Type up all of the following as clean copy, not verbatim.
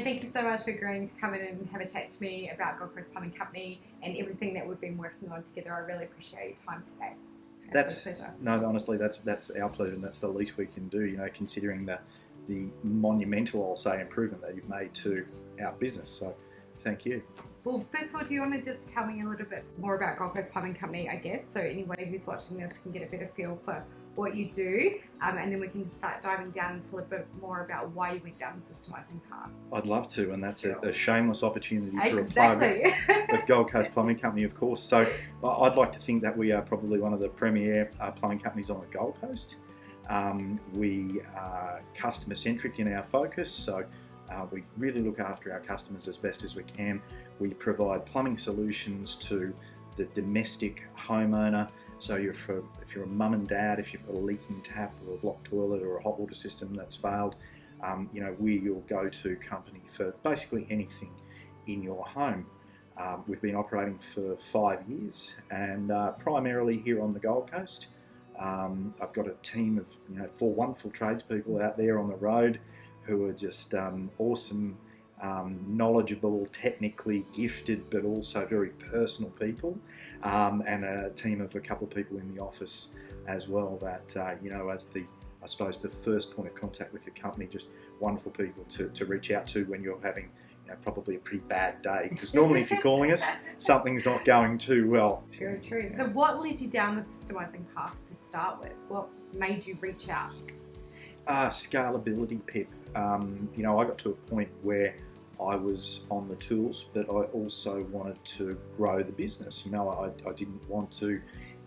thank you so much for agreeing to come in and have a chat to me about Gold Coast Plumbing Company and everything that we've been working on together. I really appreciate your time today. That's a pleasure. No, honestly, that's our pleasure, and that's the least we can do, you know, considering the monumental, I'll say, improvement that you've made to our business. So thank you. Well, first of all, do you want to just tell me a little bit more about Gold Coast Plumbing Company, I guess, so anybody who's watching this can get a better feel for what you do, and then we can start diving down into a little bit more about why you went down the systemising path. I'd love to, and that's a shameless opportunity for exactly. a plug of Gold Coast Plumbing Company, of course. So I'd like to think that we are probably one of the premier plumbing companies on the Gold Coast. We are customer-centric in our focus, so we really look after our customers as best as we can. We provide plumbing solutions to the domestic homeowner. So if you're a mum and dad, if you've got a leaking tap or a blocked toilet or a hot water system that's failed, you know, we're your go-to company for basically anything in your home. We've been operating for 5 years, and primarily here on the Gold Coast. I've got a team of 4 wonderful tradespeople out there on the road who are just awesome, knowledgeable, technically gifted, but also very personal people, and a team of a couple of people in the office as well that, as I suppose the first point of contact with the company, just wonderful people to reach out to when you're having probably a pretty bad day, because normally if you're calling us, something's not going too well. True. So what led you down the systemising path to start with? What made you reach out? Scalability, Pip. I got to a point where I was on the tools, but I also wanted to grow the business. I didn't want to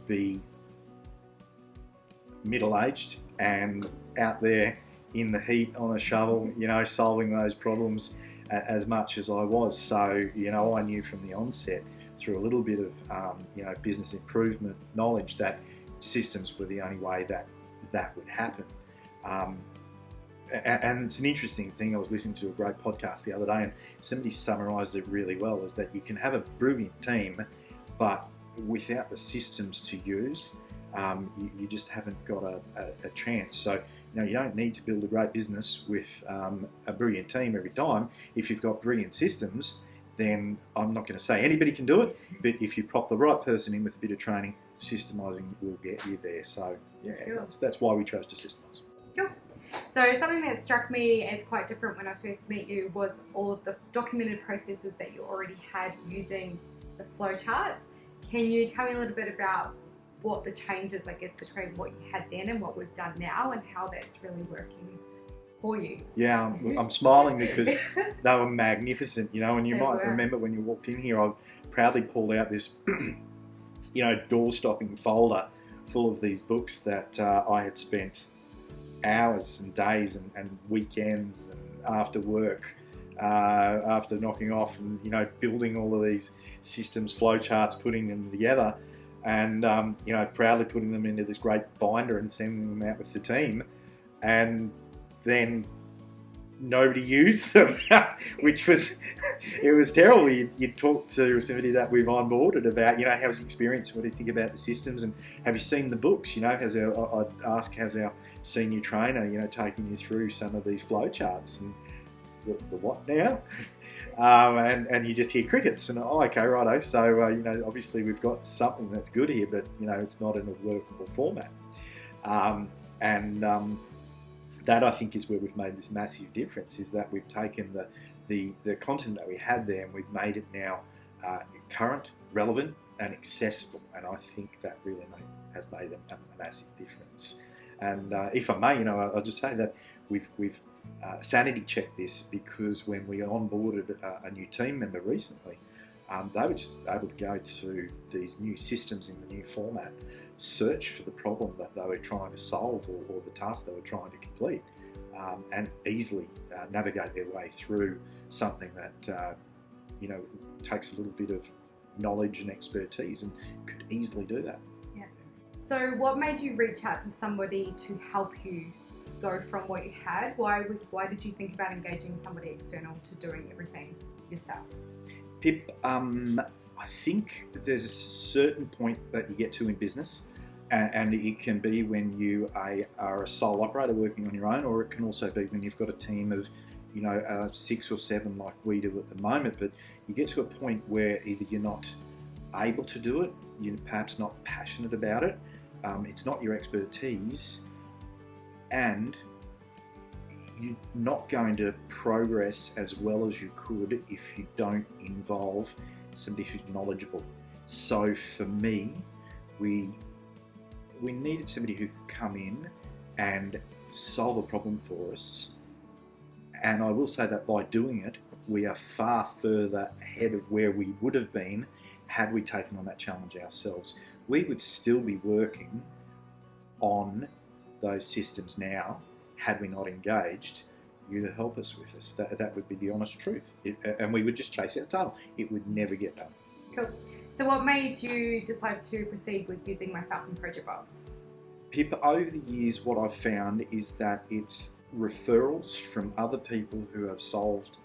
be middle-aged and out there in the heat on a shovel, solving those problems as much as I was. So, I knew from the onset, through a little bit of, business improvement knowledge, that systems were the only way that would happen. And it's an interesting thing. I was listening to a great podcast the other day, and somebody summarised it really well, is that you can have a brilliant team, but without the systems to use, you just haven't got a chance. So, you don't need to build a great business with a brilliant team every time. If you've got brilliant systems, then I'm not going to say anybody can do it, but if you prop the right person in with a bit of training, systemising will get you there. So, cool. That's why we chose to systemise. Cool. So something that struck me as quite different when I first met you was all of the documented processes that you already had using the flowcharts. Can you tell me a little bit about what the changes, I guess, between what you had then and what we've done now, and how that's really working for you? Yeah, I'm smiling because they were magnificent, and you might remember when you walked in here, I proudly pulled out this, door-stopping folder full of these books that I had spent hours and days and weekends and after work, after knocking off and building all of these systems, flowcharts, putting them together, and proudly putting them into this great binder and sending them out with the team, and then nobody used them, which was, it was terrible. You talk to somebody that we've onboarded about, how's the experience? What do you think about the systems? And have you seen the books? Has our senior trainer, taking you through some of these flowcharts? And the what now? And you just hear crickets, and okay, righto. So obviously we've got something that's good here, but it's not in a workable format. That I think is where we've made this massive difference, is that we've taken the content that we had there and we've made it now current, relevant and accessible, and I think that really has made a massive difference. And if I may, I'll just say that we've sanity checked this, because when we onboarded a new team member recently, they were just able to go to these new systems in the new format, search for the problem that they were trying to solve or the task they were trying to complete, and easily navigate their way through something that takes a little bit of knowledge and expertise, and could easily do that. Yeah. So what made you reach out to somebody to help you go from what you had? Why did you think about engaging somebody external to doing everything yourself? Pip, I think there's a certain point that you get to in business, and it can be when you are a sole operator working on your own, or it can also be when you've got a team of 6 or 7 like we do at the moment, but you get to a point where either you're not able to do it, you're perhaps not passionate about it, it's not your expertise, and you're not going to progress as well as you could if you don't involve somebody who's knowledgeable. So for me, we needed somebody who could come in and solve a problem for us. And I will say that by doing it, we are far further ahead of where we would have been had we taken on that challenge ourselves. We would still be working on those systems now had we not engaged you to help us with this. That would be the honest truth. And we would just chase our tail. It would never get done. Cool. So what made you decide to proceed with using myself in ProjectBox? Pip, over the years, what I've found is that it's referrals from other people who have solved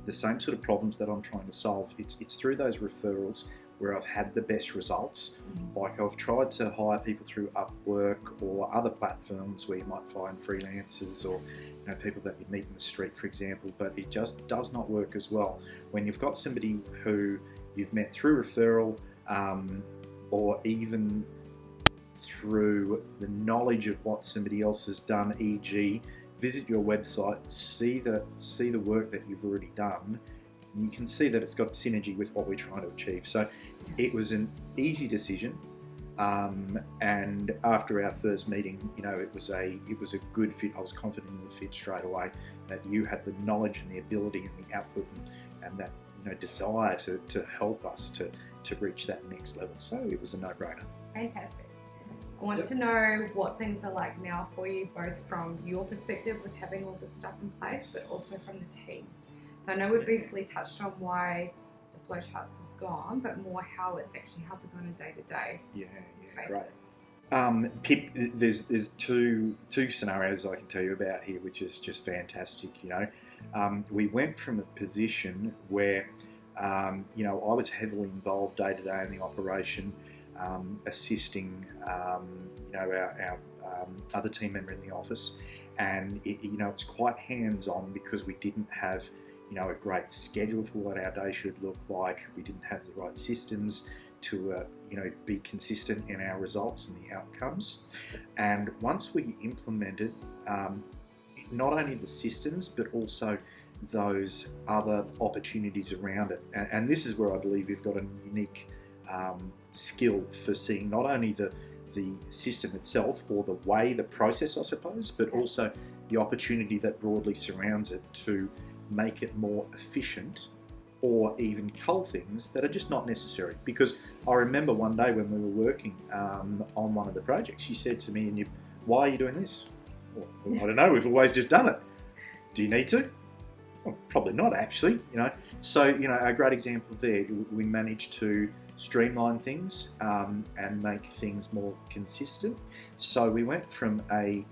the same sort of problems that I'm trying to solve. It's through those referrals where I've had the best results. Like I've tried to hire people through Upwork or other platforms where you might find freelancers or people that you meet in the street, for example, but it just does not work as well. When you've got somebody who you've met through referral or even through the knowledge of what somebody else has done, e.g. visit your website, see the work that you've already done, you can see that it's got synergy with what we're trying to achieve. So it was an easy decision, and after our first meeting, it was a good fit. I was confident in the fit straight away, that you had the knowledge and the ability and the output and that desire to help us to reach that next level. So it was a no-brainer. Fantastic. I want to know what things are like now for you, both from your perspective with having all this stuff in place, but also from the teams. So I know we've briefly touched on why the flowcharts have gone, but more how it's actually helping on a day-to-day basis. Great. Pip, there's two scenarios I can tell you about here, which is just fantastic. We went from a position where I was heavily involved day to day in the operation, assisting our other team member in the office, and it's quite hands-on because we didn't have a great schedule for what our day should look like. We didn't have the right systems to be consistent in our results and the outcomes. And once we implemented not only the systems but also those other opportunities around it, and this is where I believe you've got a unique skill for seeing not only the system itself or the process, I suppose, but also the opportunity that broadly surrounds it to make it more efficient, or even cull things that are just not necessary. Because I remember one day when we were working on one of the projects, you said to me, why are you doing this? Well, I don't know, we've always just done it. Do you need to? Well, probably not, actually. So a great example there, we managed to streamline things and make things more consistent. So we went from a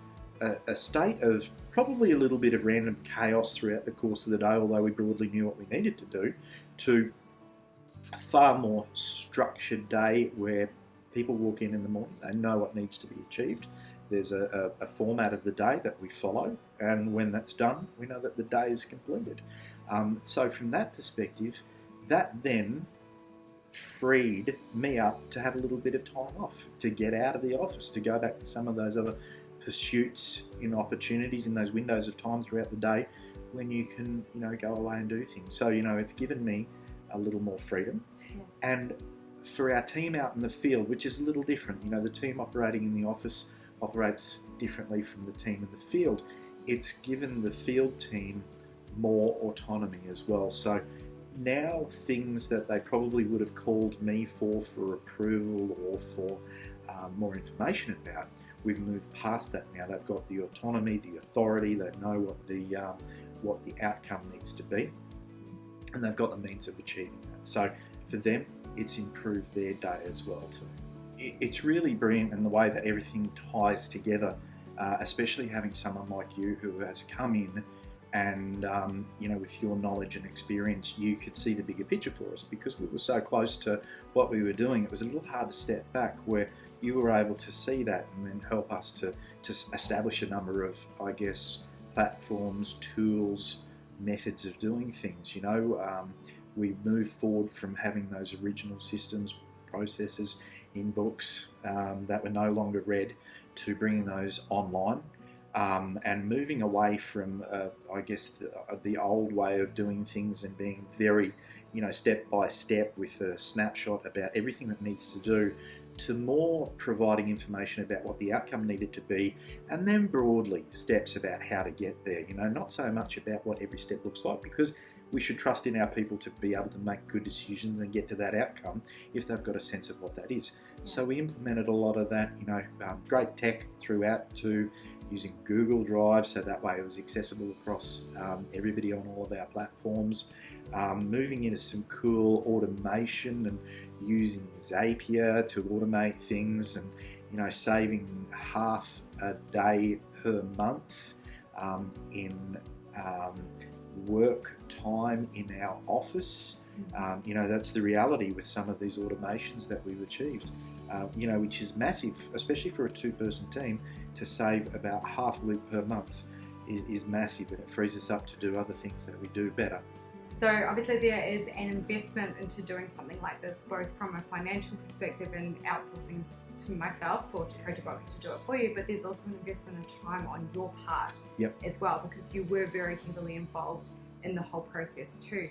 state of probably a little bit of random chaos throughout the course of the day, although we broadly knew what we needed to do, to a far more structured day where people walk in the morning, they know what needs to be achieved. There's a format of the day that we follow, and when that's done, we know that the day is completed. So from that perspective, that then freed me up to have a little bit of time off, to get out of the office, to go back to some of those other pursuits in opportunities in those windows of time throughout the day when you can go away and do things. So it's given me a little more freedom. And for our team out in the field, which is a little different, the team operating in the office operates differently from the team in the field. It's given the field team more autonomy as well. So now things that they probably would have called me for approval or for more information about, we've moved past that now. They've got the autonomy, the authority, they know what the outcome needs to be, and they've got the means of achieving that. So for them, it's improved their day as well too. It's really brilliant in the way that everything ties together, especially having someone like you who has come in and with your knowledge and experience, you could see the bigger picture for us. Because we were so close to what we were doing, it was a little hard to step back, where you were able to see that and then help us to establish a number of, platforms, tools, methods of doing things. We move forward from having those original systems, processes in books that were no longer read, to bringing those online. And moving away from, I guess, the old way of doing things and being very, step by step with a snapshot about everything that needs to do, to more providing information about what the outcome needed to be, and then broadly steps about how to get there. Not so much about what every step looks like, because we should trust in our people to be able to make good decisions and get to that outcome if they've got a sense of what that is. So we implemented a lot of that, great tech throughout, to using Google Drive, so that way it was accessible across everybody on all of our platforms. Moving into some cool automation and using Zapier to automate things, and saving half a day per month in work time in our office. That's the reality with some of these automations that we've achieved, which is massive, especially for a two-person team. To save about half a week per month is massive, and it frees us up to do other things that we do better. So obviously there is an investment into doing something like this, both from a financial perspective and outsourcing to myself or to ProjectBox to do it for you, but there's also an investment of time on your part as well, because you were very heavily involved in the whole process too.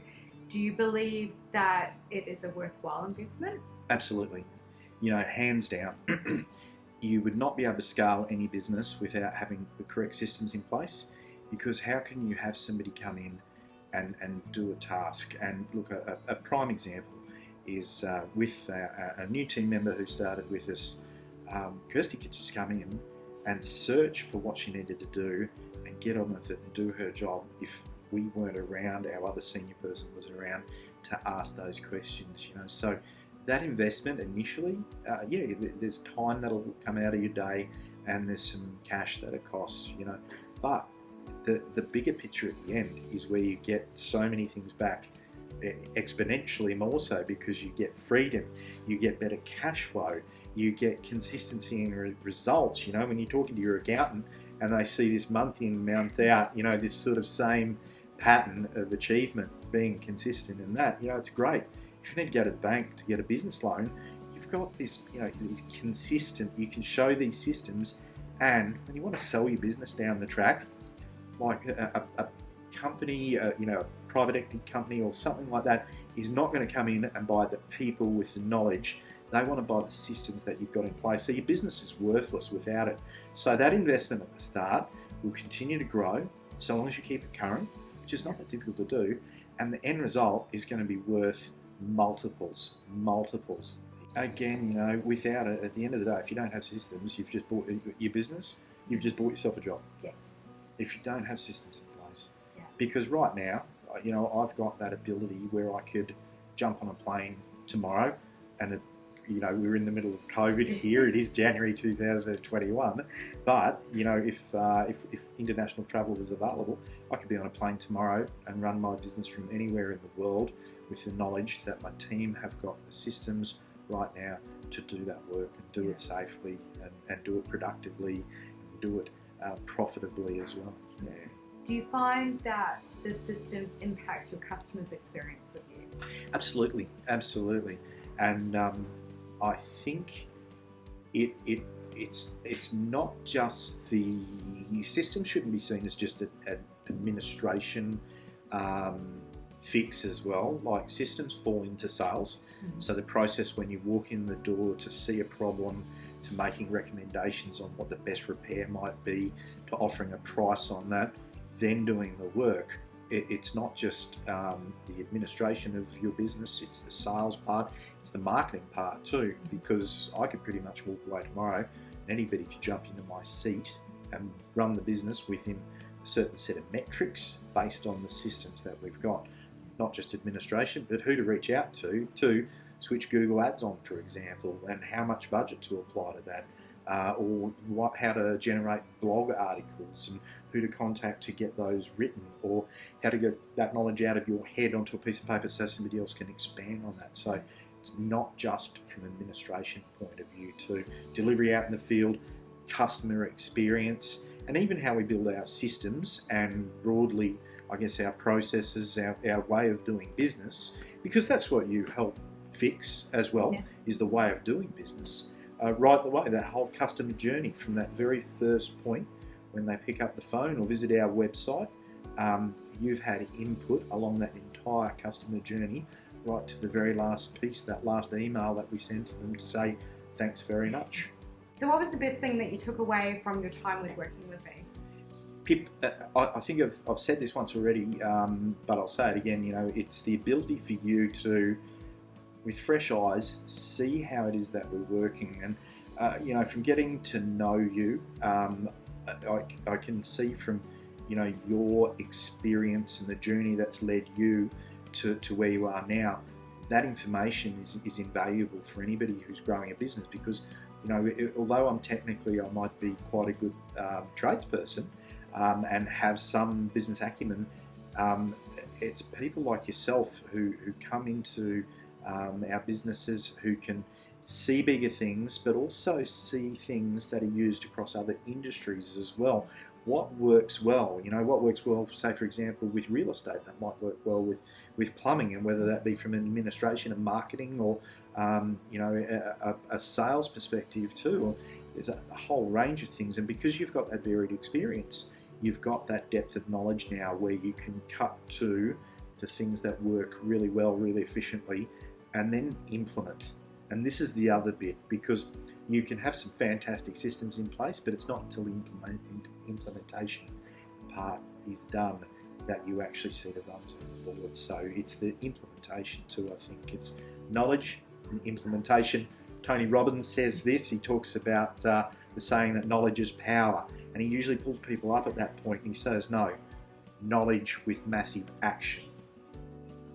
Do you believe that it is a worthwhile investment? Absolutely. Hands down. You would not be able to scale any business without having the correct systems in place, because how can you have somebody come in and do a task? And look, a prime example is with a new team member who started with us. Kirsty could just come in and search for what she needed to do and get on with it and do her job if we weren't around, our other senior person was around to ask those questions. So that investment initially, there's time that'll come out of your day, and there's some cash that it costs, but the bigger picture at the end is where you get so many things back, exponentially more so, because you get freedom, you get better cash flow, you get consistency in results. When you're talking to your accountant and they see this month in, month out, this sort of same pattern of achievement being consistent in that, it's great. If you need to go to the bank to get a business loan, you've got this, these consistent, you can show these systems. And when you want to sell your business down the track, like a company, a private equity company or something like that, is not going to come in and buy the people with the knowledge. They want to buy the systems that you've got in place. So your business is worthless without it. So that investment at the start will continue to grow so long as you keep it current, which is not that difficult to do. And the end result is going to be worth multiples. Again, without it, at the end of the day, if you don't have systems, you've just bought your business, you've just bought yourself a job. Yes. If you don't have systems in place. Because right now, I've got that ability where I could jump on a plane tomorrow, and we're in the middle of COVID here. It is January 2021, but if international travel was available, I could be on a plane tomorrow and run my business from anywhere in the world, with the knowledge that my team have got the systems right now to do that work and do it safely and do it productively and do it profitably as well. Do you find that the systems impact your customers' experience with you? Absolutely. And I think it's not just the system shouldn't be seen as just an administration fix as well. Like, systems fall into sales. So the process when you walk in the door to see a problem, to making recommendations on what the best repair might be, to offering a price on that, then doing the work. It's not just the administration of your business, it's the sales part, it's the marketing part too, because I could pretty much walk away tomorrow and anybody could jump into my seat and run the business within a certain set of metrics based on the systems that we've got. Not just administration, but who to reach out to switch Google Ads on, for example, and how much budget to apply to that, or how to generate blog articles and who to contact to get those written, or how to get that knowledge out of your head onto a piece of paper so somebody else can expand on that. So it's not just from an administration point of view, to delivery out in the field, customer experience, and even how we build our systems, and broadly, I guess, our processes, our way of doing business, because that's what you help fix as well, is the way of doing business. Right the way, that whole customer journey from that very first point when they pick up the phone or visit our website, you've had input along that entire customer journey right to the very last piece, that last email that we sent to them to say thanks very much. So what was the best thing that you took away from your time with working with me? Pip, I think I've said this once already, but I'll say it again. It's the ability for you to, with fresh eyes, see how it is that we're working. And from getting to know you, I can see from your experience and the journey that's led you to where you are now. That information is invaluable for anybody who's growing a business, because although I might be quite a good tradesperson and have some business acumen, it's people like yourself who come into our businesses who can see bigger things, but also see things that are used across other industries as well. What works well? What works well, say for example, with real estate, that might work well with plumbing, and whether that be from an administration and marketing or a sales perspective too. Or there's a whole range of things, and because you've got that varied experience, you've got that depth of knowledge now where you can cut to the things that work really well, really efficiently, and then implement. And this is the other bit, because you can have some fantastic systems in place, but it's not until the implementation part is done that you actually see the runs on the board. So it's the implementation too, I think. It's knowledge and implementation. Tony Robbins says this. He talks about the saying that knowledge is power, and he usually pulls people up at that point, and he says, no, knowledge with massive action.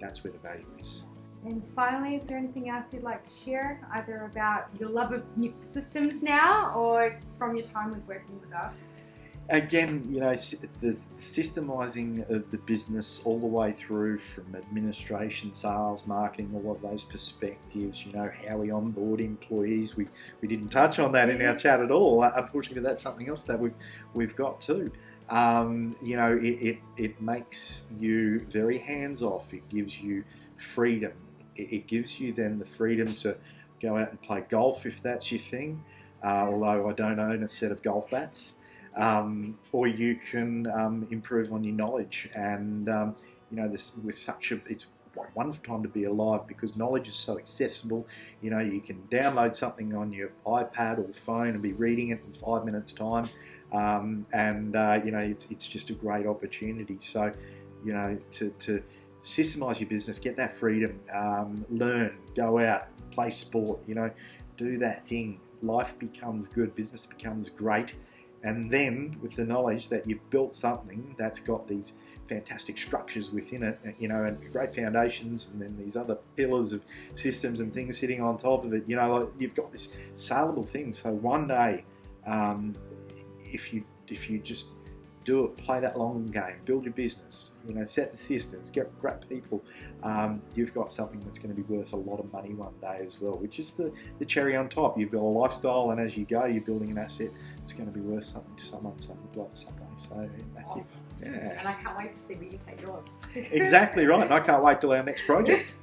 That's where the value is. And finally, is there anything else you'd like to share, either about your love of new systems now or from your time with working with us? Again, the systemising of the business all the way through from administration, sales, marketing, all of those perspectives, how we onboard employees. We didn't touch on that in our chat at all. Unfortunately, that's something else that we've got too. It makes you very hands-off. It gives you freedom. It gives you then the freedom to go out and play golf if that's your thing, although I don't own a set of golf bats. Or you can improve on your knowledge, and it's a wonderful time to be alive, because knowledge is so accessible. You can download something on your iPad or phone and be reading it in 5 minutes time, it's just a great opportunity. So to systemize your business, get that freedom, learn, go out, play sport, do that thing. Life becomes good, business becomes great. And then with the knowledge that you've built something that's got these fantastic structures within it, and great foundations, and then these other pillars of systems and things sitting on top of it, you've got this saleable thing. So one day, if you just do it, play that long game, build your business, set the systems, get great people, you've got something that's going to be worth a lot of money one day as well, which is the cherry on top. You've got a lifestyle, and as you go, you're building an asset that's going to be worth something to someone someday. So massive. Yeah. And I can't wait to see where you take yours. Exactly right. And I can't wait till our next project.